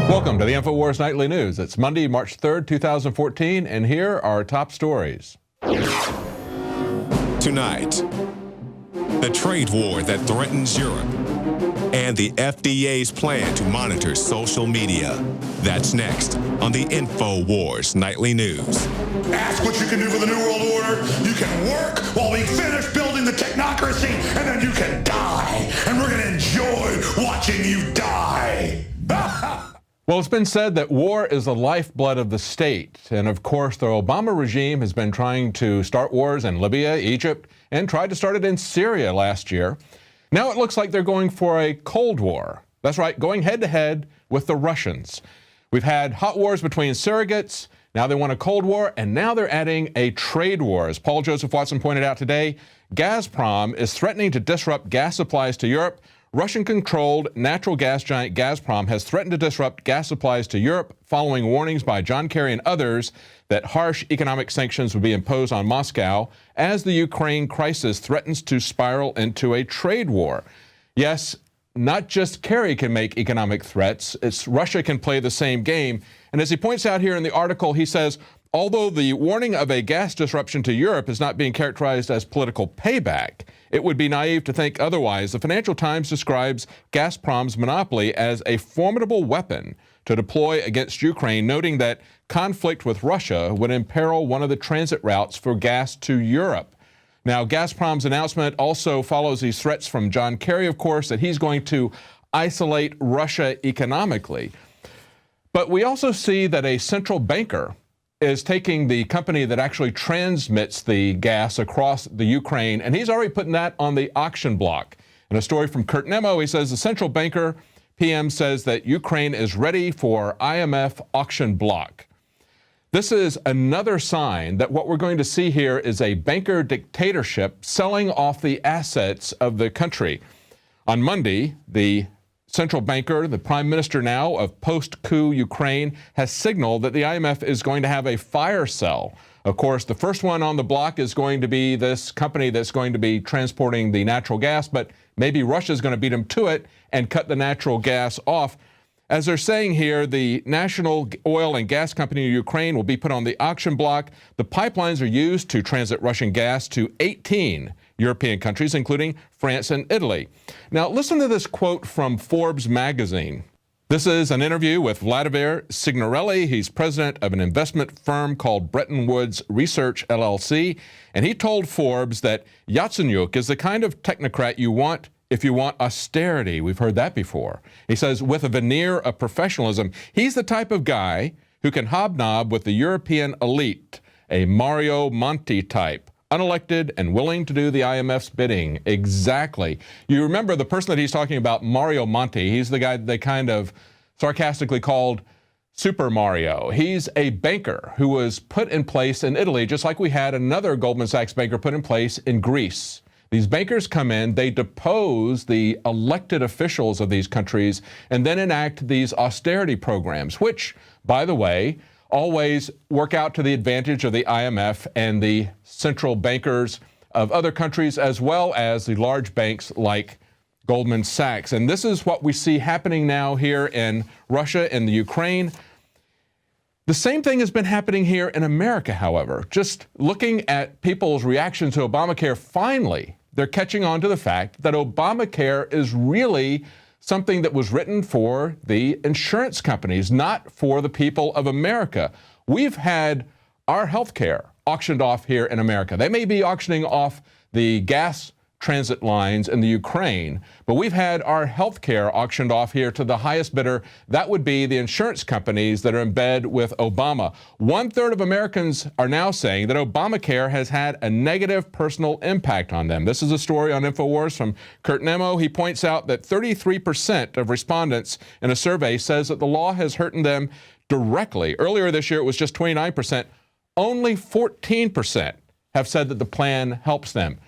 Welcome to the INFOWARS Nightly News. It's Monday, March 3rd, 2014, and here are our top stories. Tonight, the trade war that threatens Europe and the FDA's plan to monitor social media. That's next on the INFOWARS Nightly News. Ask what you can do for the New World Order. You can work while we finish building the technocracy, and then you can die. And we're going to enjoy watching you die. Well, it's been said that war is the lifeblood of the state. And of course, the Obama regime has been trying to start wars in Libya, Egypt, and tried to start it in Syria last year. Now it looks like they're going for a Cold War. That's right, going head-to-head with the Russians. We've had hot wars between surrogates. Now they want a Cold War, and now they're adding a trade war. As Paul Joseph Watson pointed out today, Gazprom is threatening to disrupt gas supplies to Europe. Russian-controlled natural gas giant Gazprom has threatened to disrupt gas supplies to Europe following warnings by John Kerry and others that harsh economic sanctions would be imposed on Moscow as the Ukraine crisis threatens to spiral into a trade war. Yes, not just Kerry can make economic threats, Russia can play the same game. And as he points out here in the article, he says, although the warning of a gas disruption to Europe is not being characterized as political payback, it would be naive to think otherwise. The Financial Times describes Gazprom's monopoly as a formidable weapon to deploy against Ukraine, noting that conflict with Russia would imperil one of the transit routes for gas to Europe. Now, Gazprom's announcement also follows these threats from John Kerry, of course, that he's going to isolate Russia economically. But we also see that a central banker is taking the company that actually transmits the gas across the Ukraine, and he's already putting that on the auction block. In a story from Kurt Nemo, he says the central banker, PM, says that Ukraine is ready for IMF auction block. This is another sign that what we're going to see here is a banker dictatorship selling off the assets of the country. On Monday, the central banker, the prime minister now of post-coup Ukraine, has signaled that the IMF is going to have a fire sale. Of course, the first one on the block is going to be this company that's going to be transporting the natural gas, but maybe Russia's going to beat them to it and cut the natural gas off. As they're saying here, the national oil and gas company of Ukraine will be put on the auction block. The pipelines are used to transit Russian gas to 18 European countries, including France and Italy. Now, listen to this quote from Forbes magazine. This is an interview with Vladimir Signorelli. He's president of an investment firm called Bretton Woods Research, LLC, and he told Forbes that Yatsenyuk is the kind of technocrat you want if you want austerity. We've heard that before. He says, with a veneer of professionalism, he's the type of guy who can hobnob with the European elite, a Mario Monti type, unelected and willing to do the IMF's bidding. Exactly. You remember the person that he's talking about, Mario Monti. He's the guy they kind of sarcastically called Super Mario. He's a banker who was put in place in Italy, just like we had another Goldman Sachs banker put in place in Greece. These bankers come in, they depose the elected officials of these countries, and then enact these austerity programs, which, by the way, always work out to the advantage of the IMF and the central bankers of other countries, as well as the large banks like Goldman Sachs. And this is what we see happening now here in Russia and the Ukraine. The same thing has been happening here in America, however. Just looking at people's reaction to Obamacare, finally, they're catching on to the fact that Obamacare is really something that was written for the insurance companies, not for the people of America. We've had our health care auctioned off here in America. They may be auctioning off the gas transit lines in the Ukraine, but we've had our health care auctioned off here to the highest bidder. That would be the insurance companies that are in bed with Obama. 1/3 of Americans are now saying that Obamacare has had a negative personal impact on them. This is a story on InfoWars from Kurt Nemo. He points out that 33% of respondents in a survey says that the law has hurt them directly. Earlier this year, it was just 29%. Only 14% have said that the plan helps them.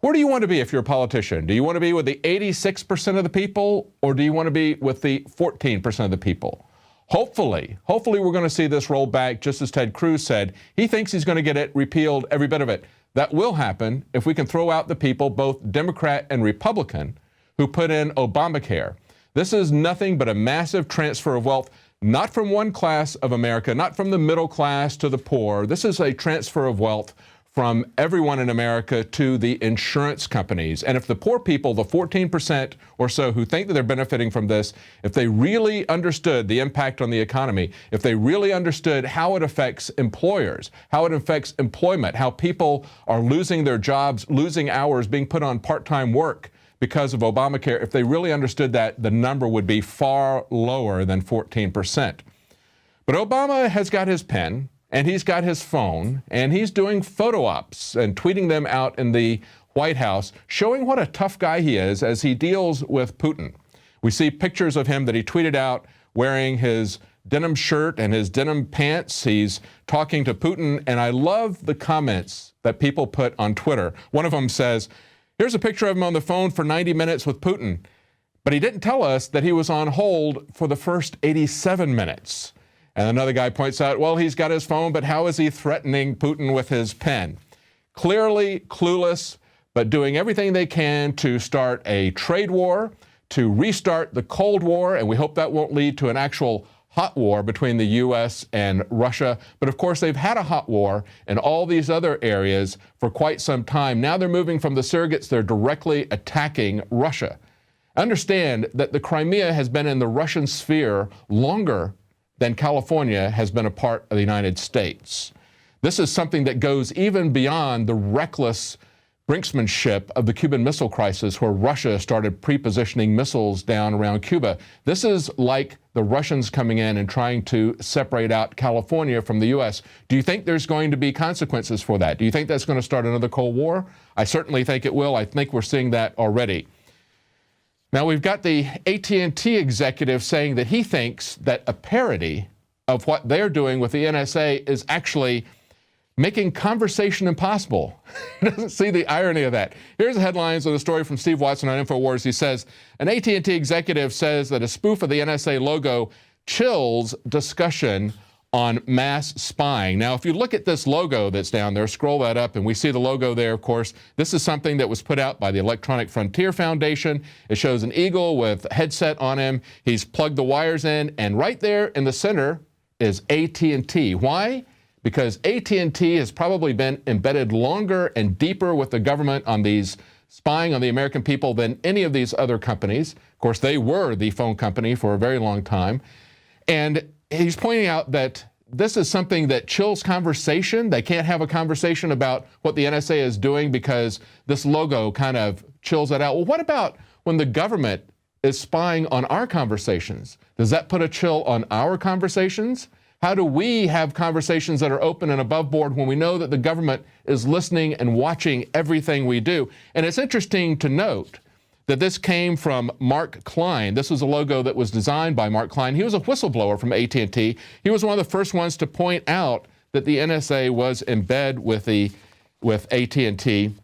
Where do you want to be if you're a politician? Do you want to be with the 86% of the people, or do you want to be with the 14% of the people? Hopefully we're going to see this rolled back, just as Ted Cruz said. He thinks he's going to get it repealed, every bit of it. That will happen if we can throw out the people, both Democrat and Republican, who put in Obamacare. This is nothing but a massive transfer of wealth. not from one class of America, not from the middle class to the poor. This is a transfer of wealth from everyone in America to the insurance companies. And if the poor people, the 14% or so who think that they're benefiting from this, if they really understood the impact on the economy, if they really understood how it affects employers, how it affects employment, how people are losing their jobs, losing hours, being put on part-time work because of Obamacare, if they really understood that, the number would be far lower than 14%. But Obama has got his pen, and he's got his phone, and he's doing photo ops and tweeting them out in the White House, showing what a tough guy he is as he deals with Putin. We see pictures of him that he tweeted out wearing his denim shirt and his denim pants. He's talking to Putin, and I love the comments that people put on Twitter. One of them says, here's a picture of him on the phone for 90 minutes with Putin, but he didn't tell us that he was on hold for the first 87 minutes. And another guy points out, well, he's got his phone, but how is he threatening Putin with his pen? Clearly clueless, but doing everything they can to start a trade war, to restart the Cold War, and we hope that won't lead to an actual hot war between the U.S. and Russia. But of course, they've had a hot war in all these other areas for quite some time. Now they're moving from the surrogates, they're directly attacking Russia. Understand that the Crimea has been in the Russian sphere longer than California has been a part of the United States. This is something that goes even beyond the reckless brinksmanship of the Cuban Missile Crisis, where Russia started pre-positioning missiles down around Cuba. This is like the Russians coming in and trying to separate out California from the U.S. Do you think there's going to be consequences for that? Do you think that's going to start another Cold War? I certainly think it will. I think we're seeing that already. Now, we've got the AT&T executive saying that he thinks that a parody of what they're doing with the NSA is actually making conversation impossible. He doesn't see the irony of that. Here's the headlines of the story from Steve Watson on InfoWars. He says, an AT&T executive says that a spoof of the NSA logo chills discussion on mass spying. Now, if you look at this logo that's down there, scroll that up, and we see the logo there, of course. This is something that was put out by the Electronic Frontier Foundation. It shows an eagle with a headset on him. He's plugged the wires in, and right there in the center is AT&T. Why? Because AT&T has probably been embedded longer and deeper with the government on these spying on the American people than any of these other companies. Of course, they were the phone company for a very long time. And he's pointing out that this is something that chills conversation. They can't have a conversation about what the NSA is doing because this logo kind of chills it out. Well, what about when the government is spying on our conversations? Does that put a chill on our conversations? How do we have conversations that are open and above board when we know that the government is listening and watching everything we do? And it's interesting to note that this came from Mark Klein. This was a logo that was designed by Mark Klein. He was a whistleblower from AT&T. He was one of the first ones to point out that the NSA was in bed with AT&T.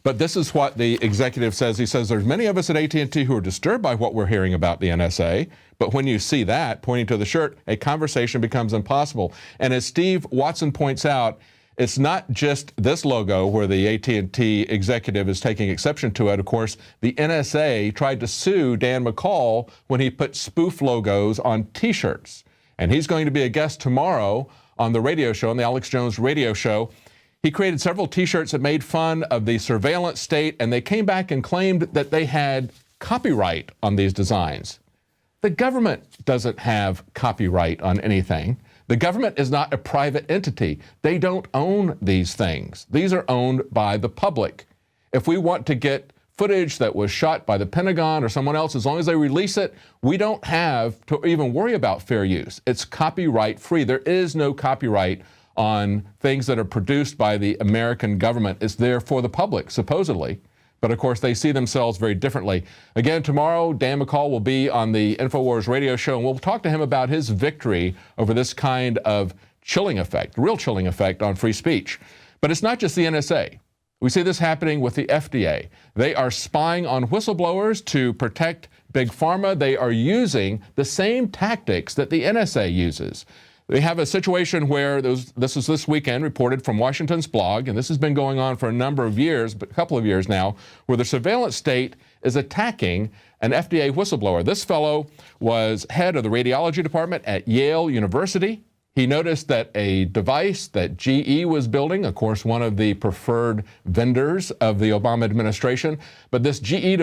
But this is what the executive says. He says, there's many of us at AT&T who are disturbed by what we're hearing about the NSA. But when you see that, pointing to the shirt, a conversation becomes impossible. And as Steve Watson points out, it's not just this logo where the AT&T executive is taking exception to it. Of course, the NSA tried to sue Dan McCall when he put spoof logos on T-shirts. And he's going to be a guest tomorrow on the radio show, on the Alex Jones radio show. He created several T-shirts that made fun of the surveillance state, and they came back and claimed that they had copyright on these designs. The government doesn't have copyright on anything. The government is not a private entity. They don't own these things. These are owned by the public. If we want to get footage that was shot by the Pentagon or someone else, as long as they release it, we don't have to even worry about fair use. It's copyright free. There is no copyright on things that are produced by the American government. It's there for the public, supposedly. But of course, they see themselves very differently. Again, tomorrow, Dan McCall will be on the InfoWars radio show, and we'll talk to him about his victory over this kind of chilling effect, real chilling effect on free speech. But it's not just the NSA. We see this happening with the FDA. They are spying on whistleblowers to protect Big Pharma. They are using the same tactics that the NSA uses. They have a situation where this is this weekend reported from Washington's blog, and this has been going on for a number of years, but a couple of years now, where the surveillance state is attacking an FDA whistleblower. This fellow was head of the radiology department at Yale University. He noticed that a device that GE was building, of course, one of the preferred vendors of the Obama administration, but this GE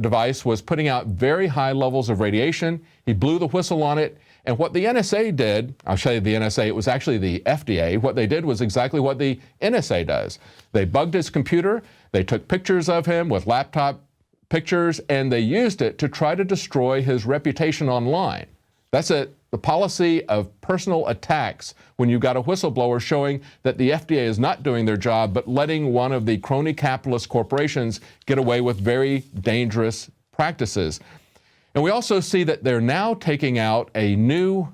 device was putting out very high levels of radiation. He blew the whistle on it. And what the NSA did, I'll show you the NSA, it was actually the FDA. What they did was exactly what the NSA does. They bugged his computer, they took pictures of him with laptop pictures, and they used it to try to destroy his reputation online. That's the policy of personal attacks when you've got a whistleblower showing that the FDA is not doing their job, but letting one of the crony capitalist corporations get away with very dangerous practices. And we also see that they're now taking out a new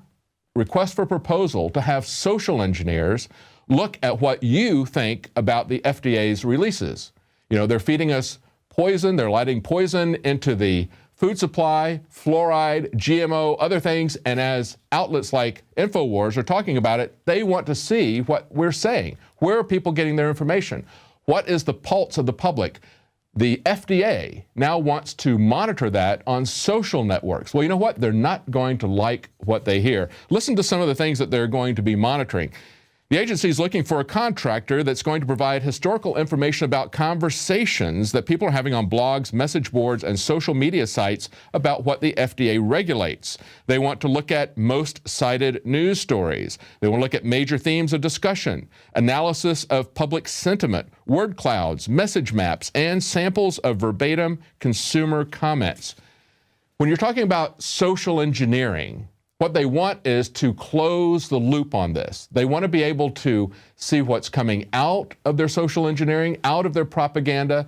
request for proposal to have social engineers look at what you think about the FDA's releases. You know, they're feeding us poison, they're lighting poison into the food supply, fluoride, GMO, other things, and as outlets like INFOWARS are talking about it, they want to see what we're saying. Where are people getting their information? What is the pulse of the public? The FDA now wants to monitor that on social networks. Well, you know what? They're not going to like what they hear. Listen to some of the things that they're going to be monitoring. The agency is looking for a contractor that's going to provide historical information about conversations that people are having on blogs, message boards, and social media sites about what the FDA regulates. They want to look at most cited news stories. They want to look at major themes of discussion, analysis of public sentiment, word clouds, message maps, and samples of verbatim consumer comments. When you're talking about social engineering, what they want is to close the loop on this. They want to be able to see what's coming out of their social engineering, out of their propaganda,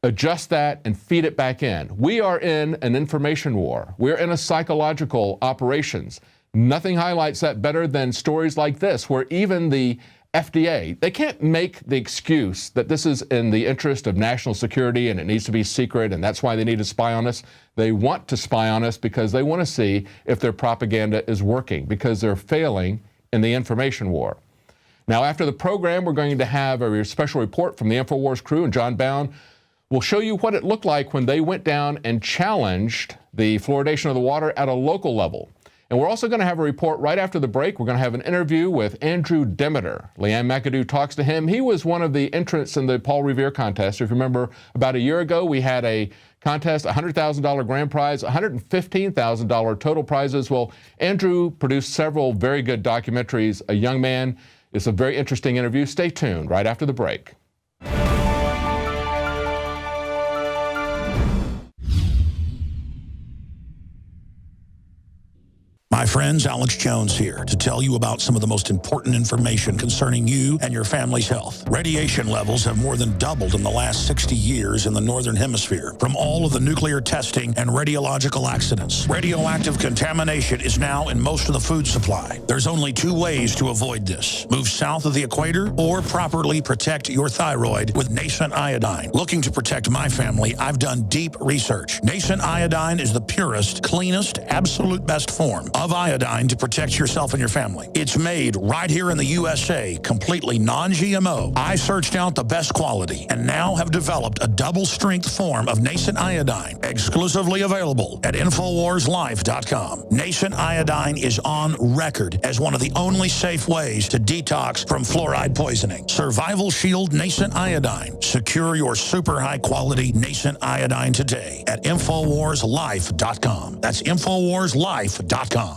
adjust that, and feed it back in. We are in an information war. We're in a psychological operations. Nothing highlights that better than stories like this, where even the FDA, they can't make the excuse that this is in the interest of national security and it needs to be secret and that's why they need to spy on us. They want to spy on us because they want to see if their propaganda is working, because they're failing in the information war. Now, after the program, we're going to have a special report from the INFOWARS crew, and John Bound will show you what it looked like when they went down and challenged the fluoridation of the water at a local level. And we're also going to have a report right after the break. We're going to have an interview with Andrew Demeter. Leanne McAdoo talks to him. He was one of the entrants in the Paul Revere contest. If you remember, about a year ago, we had a contest, $100,000 grand prize, $115,000 total prizes. Well, Andrew produced several very good documentaries. A young man. It's a very interesting interview. Stay tuned right after the break. My friends, Alex Jones here to tell you about some of the most important information concerning you and your family's health. Radiation levels have more than doubled in the last 60 years in the Northern Hemisphere from all of the nuclear testing and radiological accidents. Radioactive contamination is now in most of the food supply. There's only two ways to avoid this. Move south of the equator or properly protect your thyroid with nascent iodine. Looking to protect my family, I've done deep research. Nascent iodine is the purest, cleanest, absolute best form of iodine to protect yourself and your family. It's made right here in the USA, completely non-GMO. I searched out the best quality and now have developed a double-strength form of nascent iodine, exclusively available at InfoWarsLife.com. Nascent iodine is on record as one of the only safe ways to detox from fluoride poisoning. Survival Shield Nascent Iodine. Secure your super high-quality nascent iodine today at InfoWarsLife.com. That's InfoWarsLife.com.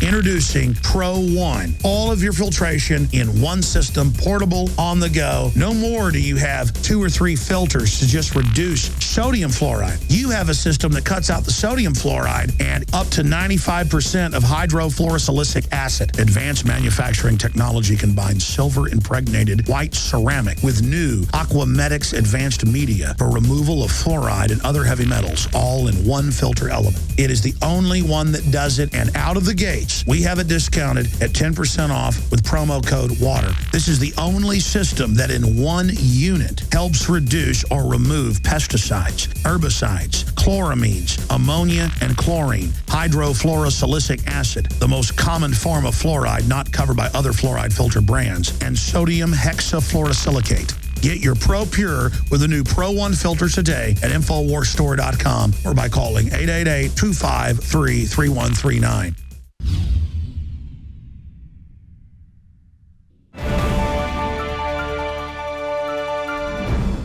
Introducing Pro One. All of your filtration in one system, portable, on the go. No more do you have 2 or 3 filters to just reduce sodium fluoride. You have a system that cuts out the sodium fluoride and up to 95% of hydrofluorosilicic acid. Advanced manufacturing technology combines silver-impregnated white ceramic with new Aquamedics advanced media for removal of fluoride and other heavy metals, all in one filter element. It is the only one that does it, and out of the gates, we have it discounted at 10% off with promo code WATER. This is the only system that in one unit helps reduce or remove pesticides, herbicides, chloramines, ammonia, and chlorine, hydrofluorosilicic acid, the most common form of fluoride not covered by other fluoride filter brands, and sodium hexafluorosilicate. Get your Pro Pure with the new Pro One filter today at InfoWarsStore.com or by calling 888-253-3139.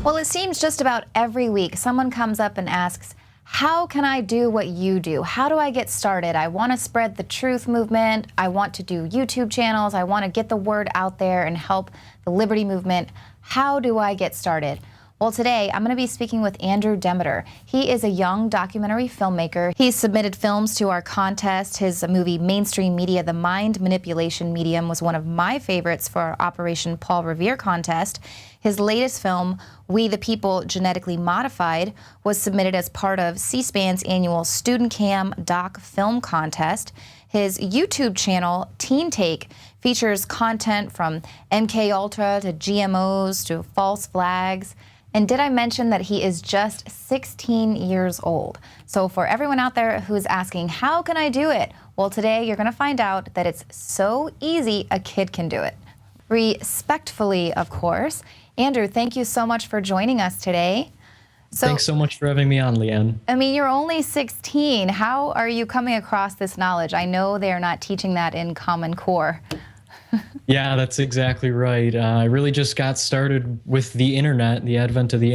Well, it seems just about every week someone comes up and asks, how can I do what you do? How do I get started? I want to spread the truth movement. I want to do YouTube channels. I want to get the word out there and help the liberty movement. How do I get started? Well, today I'm going to be speaking with Andrew Demeter. He is a young documentary filmmaker. He's submitted films to our contest. His movie, Mainstream Media, The Mind Manipulation Medium, was one of my favorites for our Operation Paul Revere contest. His latest film, We the People Genetically Modified, was submitted as part of C-SPAN's annual Student Cam Doc Film Contest. His YouTube channel, Teen Take, features content from MK Ultra to GMOs to false flags. And did I mention that he is just 16 years old? So for everyone out there who's asking, how can I do it? Well, today you're going to find out that it's so easy a kid can do it. Respectfully, of course. Andrew, thank you so much for joining us today. Thanks so much for having me on, Leanne. I mean, you're only 16. How are you coming across this knowledge? I know they're not teaching that in Common Core. Yeah, that's exactly right. I really just got started with the internet. The advent of the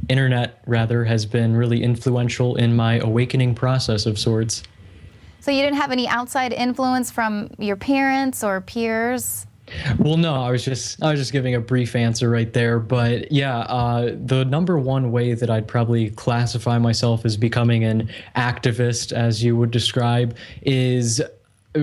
internet, rather, has been really influential in my awakening process of sorts. So you didn't have any outside influence from your parents or peers? Well, no, I was just giving a brief answer right there. But yeah, the number one way that I'd probably classify myself as becoming an activist, as you would describe, is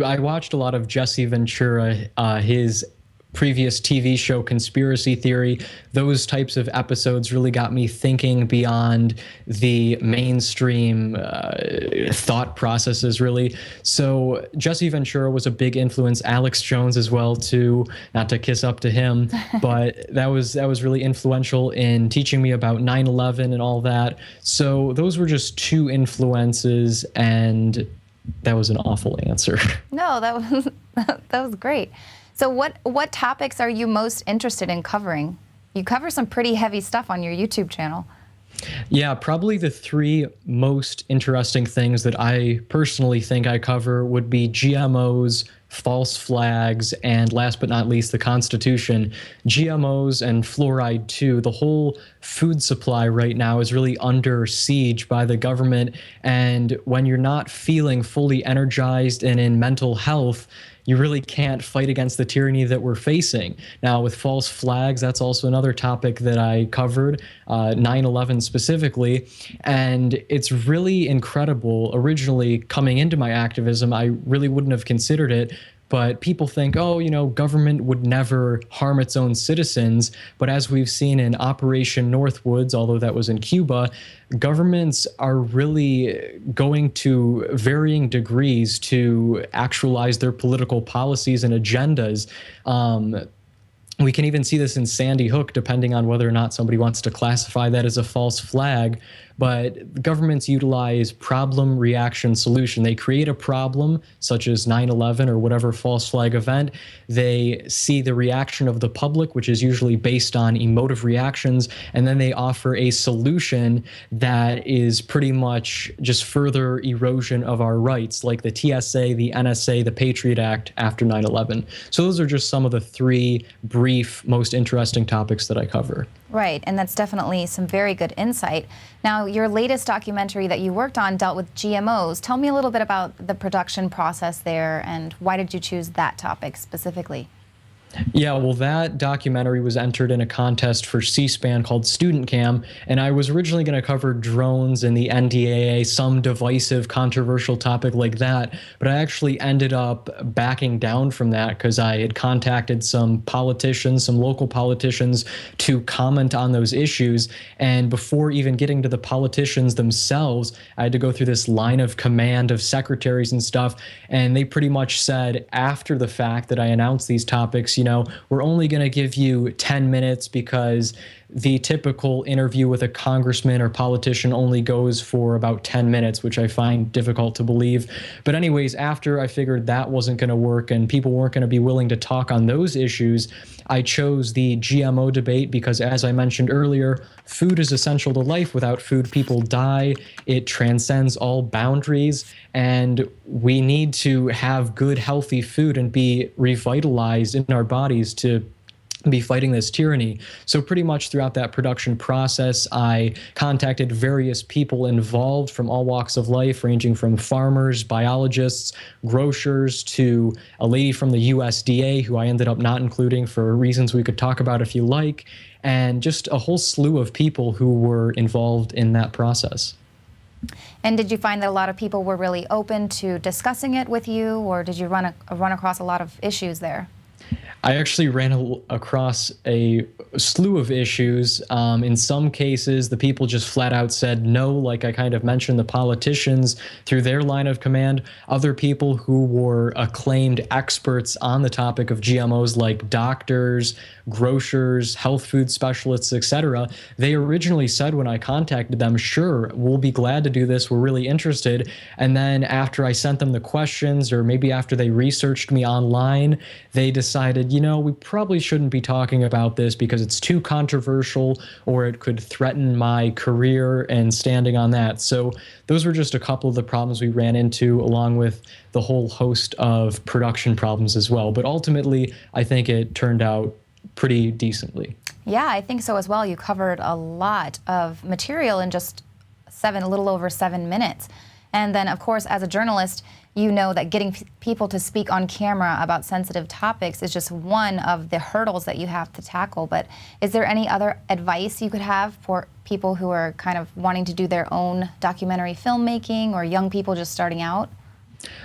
I watched a lot of Jesse Ventura, his previous TV show Conspiracy Theory. Those types of episodes really got me thinking beyond the mainstream thought processes, really. So Jesse Ventura was a big influence. Alex Jones as well, too. Not to kiss up to him, but that was really influential in teaching me about 9/11 and all that. So those were just two influences, and that was an awful answer. No, that was great. So what topics are you most interested in covering? You cover some pretty heavy stuff on your YouTube channel. Yeah, probably the three most interesting things that I personally think I cover would be GMOs, false flags, and last but not least, the Constitution. GMOs and fluoride too. The whole food supply right now is really under siege by the government, and when you're not feeling fully energized and in mental health, you really can't fight against the tyranny that we're facing. Now, with false flags, that's also another topic that I covered, 9/11 specifically, and it's really incredible. Originally, coming into my activism, I really wouldn't have considered it, but people think, oh, you know, government would never harm its own citizens. But as we've seen in Operation Northwoods, although that was in Cuba, governments are really going to varying degrees to actualize their political policies and agendas. We can even see this in Sandy Hook, depending on whether or not somebody wants to classify that as a false flag. But governments utilize problem, reaction, solution. They create a problem, such as 9/11 or whatever false flag event. They see the reaction of the public, which is usually based on emotive reactions, and then they offer a solution that is pretty much just further erosion of our rights, like the TSA, the NSA, the Patriot Act after 9/11. So those are just some of the three brief, most interesting topics that I cover. Right, and that's definitely some very good insight. Now, your latest documentary that you worked on dealt with GMOs. Tell me a little bit about the production process there, and why did you choose that topic specifically? Yeah, well, that documentary was entered in a contest for C-SPAN called Student Cam, and I was originally going to cover drones and the NDAA, some divisive, controversial topic like that, but I actually ended up backing down from that because I had contacted some politicians, some local politicians, to comment on those issues, and before even getting to the politicians themselves, I had to go through this line of command of secretaries and stuff, and they pretty much said after the fact that I announced these topics, you know, we're only going to give you 10 minutes because the typical interview with a congressman or politician only goes for about 10 minutes, which I find difficult to believe. But anyways, after I figured that wasn't going to work and people weren't going to be willing to talk on those issues, I chose the GMO debate because, as I mentioned earlier, food is essential to life. Without food, people die. It transcends all boundaries, and we need to have good, healthy food and be revitalized in our bodies to be fighting this tyranny. So pretty much throughout that production process, I contacted various people involved from all walks of life, ranging from farmers, biologists, grocers, to a lady from the USDA, who I ended up not including for reasons we could talk about if you like, and just a whole slew of people who were involved in that process. And did you find that a lot of people were really open to discussing it with you, or did you run across a lot of issues there? I actually ran across a slew of issues. In some cases, the people just flat out said no, like I kind of mentioned, the politicians through their line of command. Other people who were acclaimed experts on the topic of GMOs, like doctors, grocers, health food specialists, etc., they originally said when I contacted them, sure, we'll be glad to do this, we're really interested. And then after I sent them the questions, or maybe after they researched me online, they decided, you know, we probably shouldn't be talking about this because it's too controversial, or it could threaten my career and standing on that. So those were just a couple of the problems we ran into, along with the whole host of production problems as well. But ultimately, I think it turned out pretty decently. Yeah, I think so as well. You covered a lot of material in just a little over 7 minutes. And then, of course, as a journalist, you know that getting people to speak on camera about sensitive topics is just one of the hurdles that you have to tackle. But is there any other advice you could have for people who are kind of wanting to do their own documentary filmmaking, or young people just starting out?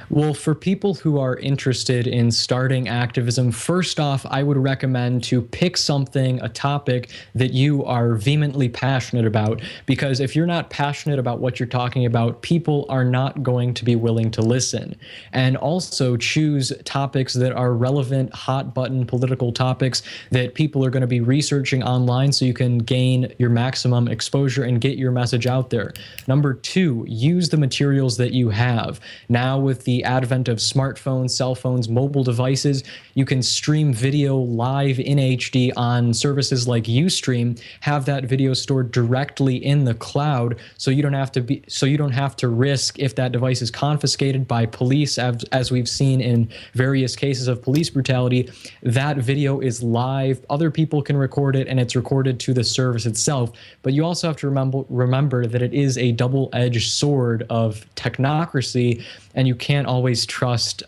Well, for people who are interested in starting activism, first off, I would recommend to pick something, a topic that you are vehemently passionate about, because if you're not passionate about what you're talking about, people are not going to be willing to listen. And also choose topics that are relevant, hot button political topics that people are going to be researching online, so you can gain your maximum exposure and get your message out there. Number two, use the materials that you have. Now, with the advent of smartphones, cell phones, mobile devices, you can stream video live in HD on services like Ustream, have that video stored directly in the cloud, so you don't have to risk, if that device is confiscated by police, as we've seen in various cases of police brutality, that video is live, other people can record it, and it's recorded to the service itself. But you also have to remember that it is a double-edged sword of technocracy, and you can't always trust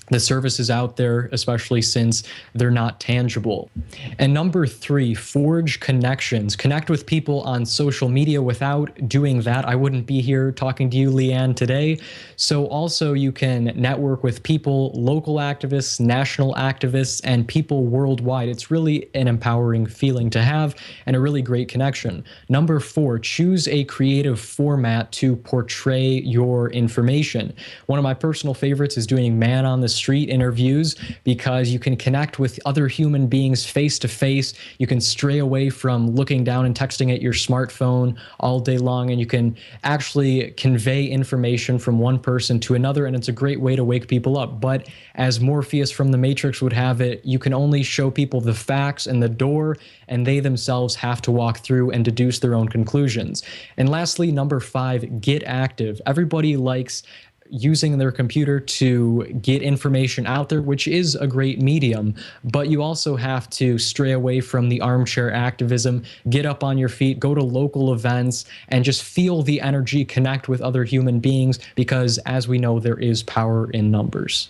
the services out there, especially since they're not tangible. And number three, forge connections. Connect with people on social media. Without doing that, I wouldn't be here talking to you, Leanne, today. So also you can network with people, local activists, national activists, and people worldwide. It's really an empowering feeling to have, and a really great connection. Number four, choose a creative format to portray your information. One of my personal favorites is doing man on the street interviews, because you can connect with other human beings face to face. You can stray away from looking down and texting at your smartphone all day long, and you can actually convey information from one person to another, and it's a great way to wake people up. But as Morpheus from The Matrix would have it, you can only show people the facts and the door, and they themselves have to walk through and deduce their own conclusions. And lastly, number five, get active. Everybody likes using their computer to get information out there, which is a great medium, but you also have to stray away from the armchair activism, get up on your feet, go to local events, and just feel the energy, connect with other human beings, because as we know, there is power in numbers.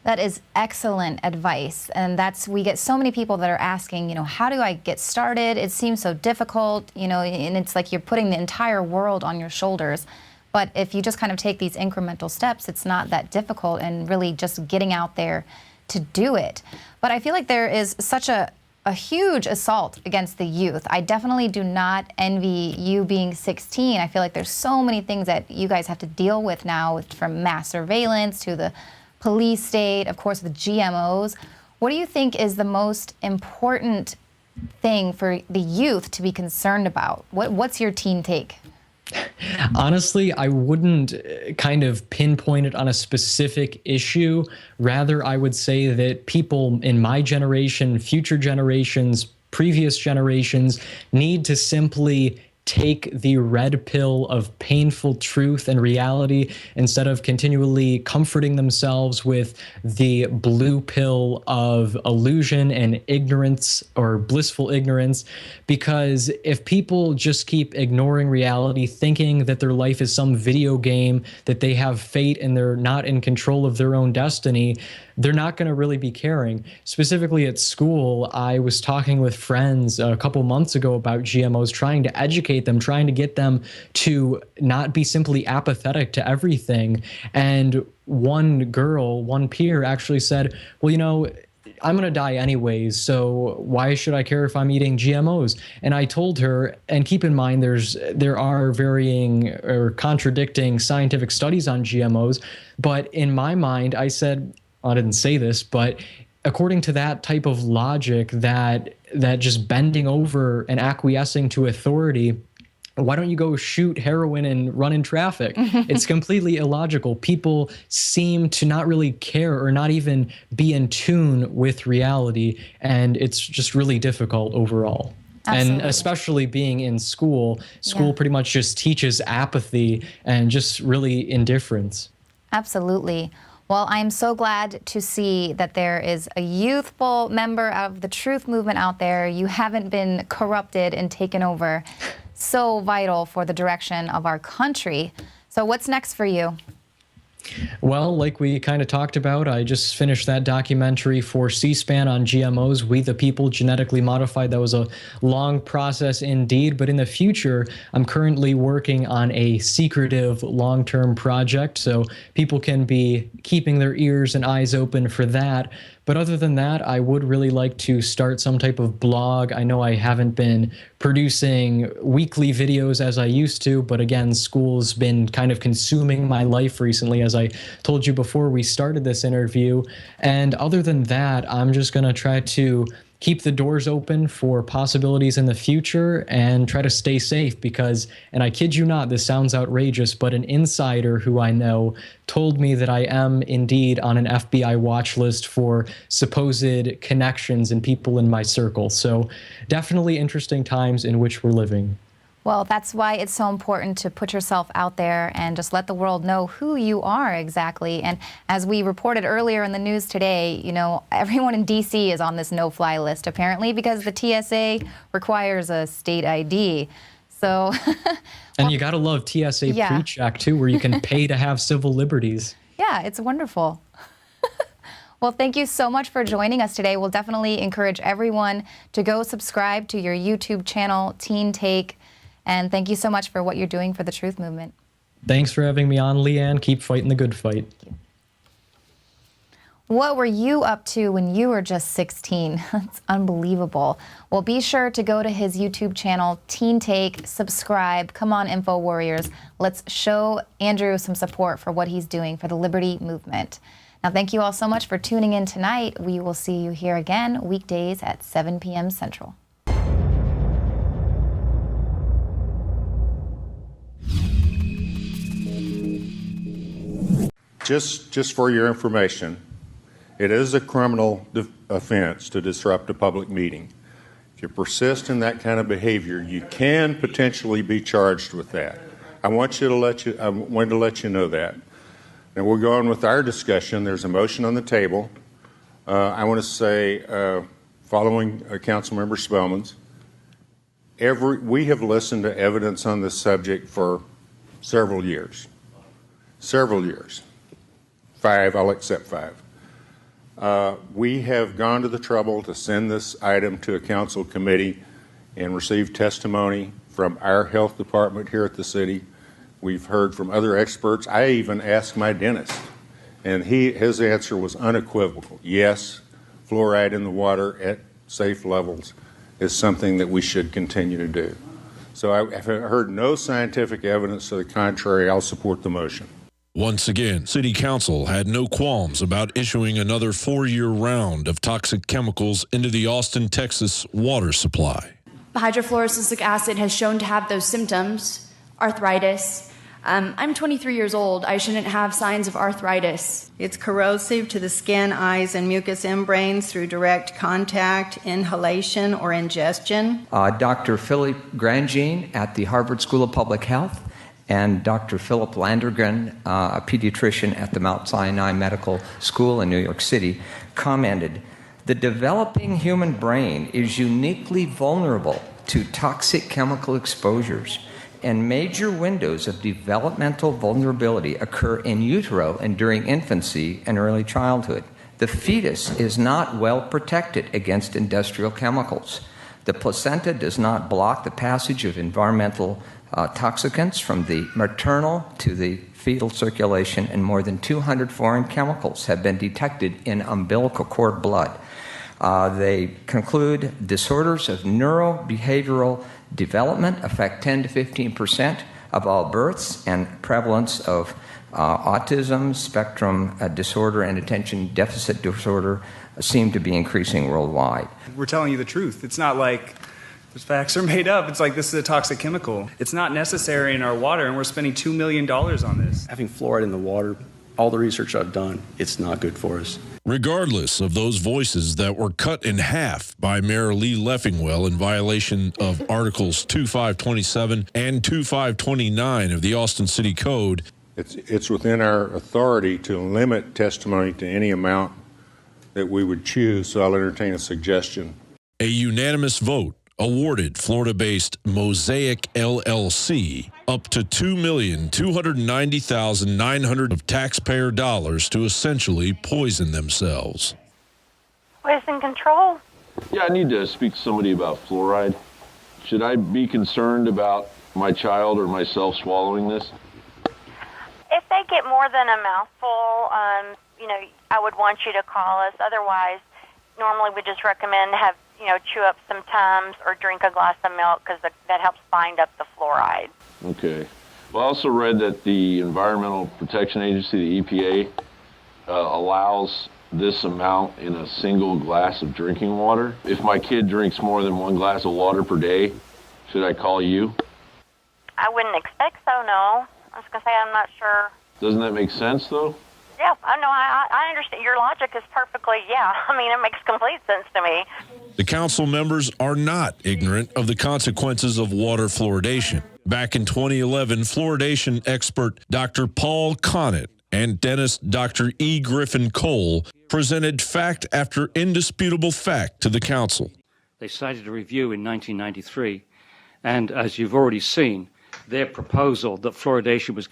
That is excellent advice. And we get so many people that are asking, how do I get started? It seems so difficult, and it's like you're putting the entire world on your shoulders. But if you just kind of take these incremental steps, it's not that difficult, and really just getting out there to do it. But I feel like there is such a huge assault against the youth. I definitely do not envy you being 16. I feel like there's so many things that you guys have to deal with now, from mass surveillance to the police state, of course, the GMOs. What do you think is the most important thing for the youth to be concerned about? What's your teen take? Honestly, I wouldn't kind of pinpoint it on a specific issue. Rather, I would say that people in my generation, future generations, previous generations need to simply take the red pill of painful truth and reality instead of continually comforting themselves with the blue pill of illusion and ignorance or blissful ignorance. Because if people just keep ignoring reality, thinking that their life is some video game, that they have fate and they're not in control of their own destiny, they're not going to really be caring. Specifically at school, I was talking with friends a couple months ago about GMOs, trying to educate them, trying to get them to not be simply apathetic to everything. And one peer actually said, well, you know, I'm going to die anyways, so why should I care if I'm eating GMOs? And I told her, and keep in mind, there are varying or contradicting scientific studies on GMOs, but in my mind, I said, I didn't say this, but according to that type of logic, that just bending over and acquiescing to authority, why don't you go shoot heroin and run in traffic? It's completely illogical. People seem to not really care or not even be in tune with reality, and it's just really difficult overall. Absolutely. And especially being in school pretty much just teaches apathy and just really indifference. Absolutely. Well, I'm so glad to see that there is a youthful member of the truth movement out there. You haven't been corrupted and taken over. So vital for the direction of our country. So what's next for you? Well, like we kind of talked about, I just finished that documentary for C-SPAN on GMOs, We the People, Genetically Modified. That was a long process indeed, but in the future, I'm currently working on a secretive long-term project, so people can be keeping their ears and eyes open for that. But other than that, I would really like to start some type of blog. I know I haven't been producing weekly videos as I used to, but again, school's been kind of consuming my life recently, as I told you before we started this interview. And other than that, I'm just going to try to keep the doors open for possibilities in the future and try to stay safe because, and I kid you not, this sounds outrageous, but an insider who I know told me that I am indeed on an FBI watch list for supposed connections and people in my circle. So definitely interesting times in which we're living. Well, that's why it's so important to put yourself out there and just let the world know who you are exactly. And as we reported earlier in the news today, you know, everyone in D.C. is on this no-fly list, apparently, because the TSA requires a state ID. So, and you got to love TSA PreCheck, too, where you can pay to have civil liberties. Yeah, it's wonderful. Well, thank you so much for joining us today. We'll definitely encourage everyone to go subscribe to your YouTube channel, Teen Take. And thank you so much for what you're doing for the truth movement. Thanks for having me on, Leanne. Keep fighting the good fight. Thank you. What were you up to when you were just 16? That's unbelievable. Well, be sure to go to his YouTube channel, Teen Take, subscribe. Come on, Info Warriors. Let's show Andrew some support for what he's doing for the liberty movement. Now, thank you all so much for tuning in tonight. We will see you here again weekdays at 7 p.m. Central. Just for your information, it is a criminal offense to disrupt a public meeting. If you persist in that kind of behavior, you can potentially be charged with that. I wanted to let you know that. And we'll go on with our discussion. There's a motion on the table. I want to say, following Councilmember Spellman's, we have listened to evidence on this subject for several years. Several years. 5, I'll accept 5. We have gone to the trouble to send this item to a council committee and receive testimony from our health department here at the city. We've heard from other experts. I even asked my dentist, and his answer was unequivocal. Yes, fluoride in the water at safe levels is something that we should continue to do. So I've heard no scientific evidence to the contrary. I'll support the motion. Once again, City Council had no qualms about issuing another 4-year round of toxic chemicals into the Austin, Texas water supply. Hydrofluorosilicic acid has shown to have those symptoms, arthritis. I'm 23 years old. I shouldn't have signs of arthritis. It's corrosive to the skin, eyes, and mucous membranes through direct contact, inhalation, or ingestion. Dr. Philip Grandjean at the Harvard School of Public Health and Dr. Philip Landergren, a pediatrician at the Mount Sinai Medical School in New York City, commented, "The developing human brain is uniquely vulnerable to toxic chemical exposures, and major windows of developmental vulnerability occur in utero and during infancy and early childhood. The fetus is not well protected against industrial chemicals. The placenta does not block the passage of environmental toxicants from the maternal to the fetal circulation, and more than 200 foreign chemicals have been detected in umbilical cord blood." They conclude disorders of neurobehavioral development affect 10 to 15% of all births, and prevalence of autism spectrum disorder and attention deficit disorder seem to be increasing worldwide. We're telling you the truth. It's not like those facts are made up. It's like this is a toxic chemical. It's not necessary in our water, and we're spending $2 million on this. Having fluoride in the water, all the research I've done, it's not good for us. Regardless of those voices that were cut in half by Mayor Lee Leffingwell in violation of Articles 2527 and 2529 of the Austin City Code, It's within our authority to limit testimony to any amount that we would choose, so I'll entertain a suggestion. a unanimous vote awarded Florida-based Mosaic LLC up to $2,290,900 of taxpayer dollars to essentially poison themselves. Poison control? Yeah, I need to speak to somebody about fluoride. Should I be concerned about my child or myself swallowing this? If they get more than a mouthful, I would want you to call us. Otherwise, normally we just recommend have chew up some Tums or drink a glass of milk because that helps bind up the fluoride. Okay. Well, I also read that the Environmental Protection Agency, the EPA, allows this amount in a single glass of drinking water. If my kid drinks more than one glass of water per day, should I call you? I wouldn't expect so, no. I was going to say I'm not sure. Doesn't that make sense, though? Yeah, I understand. Your logic is perfectly, it makes complete sense to me. The council members are not ignorant of the consequences of water fluoridation. Back in 2011, fluoridation expert Dr. Paul Connett and dentist Dr. E. Griffin Cole presented fact after indisputable fact to the council. They cited a review in 1993, and as you've already seen, their proposal that fluoridation was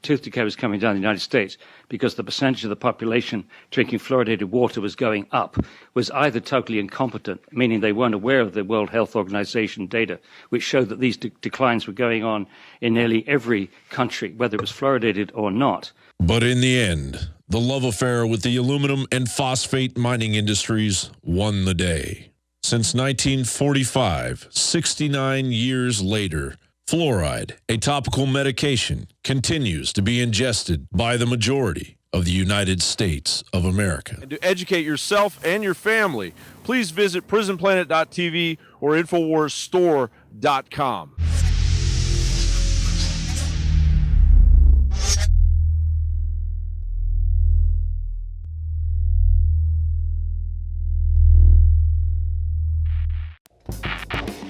tooth decay was coming down in the United States because the percentage of the population drinking fluoridated water was going up was either totally incompetent, meaning they weren't aware of the World Health Organization data, which showed that these declines were going on in nearly every country, whether it was fluoridated or not. But in the end, the love affair with the aluminum and phosphate mining industries won the day. Since 1945, 69 years later, fluoride, a topical medication, continues to be ingested by the majority of the United States of America. And to educate yourself and your family, please visit prisonplanet.tv or InfoWarsStore.com.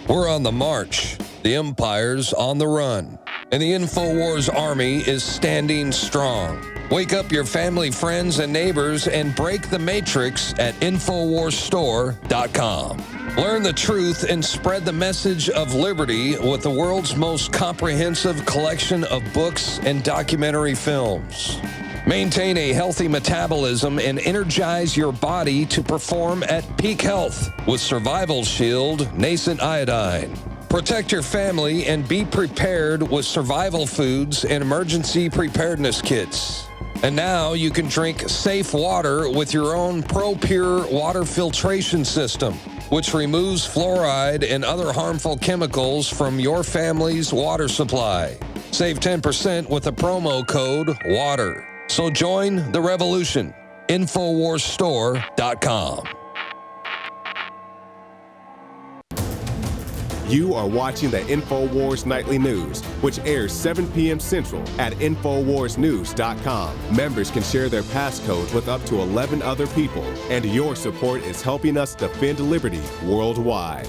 We're on the march. The empire's on the run, and the InfoWars army is standing strong. Wake up your family, friends, and neighbors and break the matrix at InfoWarsStore.com. Learn the truth and spread the message of liberty with the world's most comprehensive collection of books and documentary films. Maintain a healthy metabolism and energize your body to perform at peak health with Survival Shield Nascent Iodine. Protect your family and be prepared with survival foods and emergency preparedness kits. And now you can drink safe water with your own ProPure water filtration system, which removes fluoride and other harmful chemicals from your family's water supply. Save 10% with the promo code WATER. So join the revolution. InfoWarsStore.com. You are watching the InfoWars Nightly News, which airs 7 p.m. Central at InfoWarsNews.com. Members can share their passcodes with up to 11 other people, and your support is helping us defend liberty worldwide.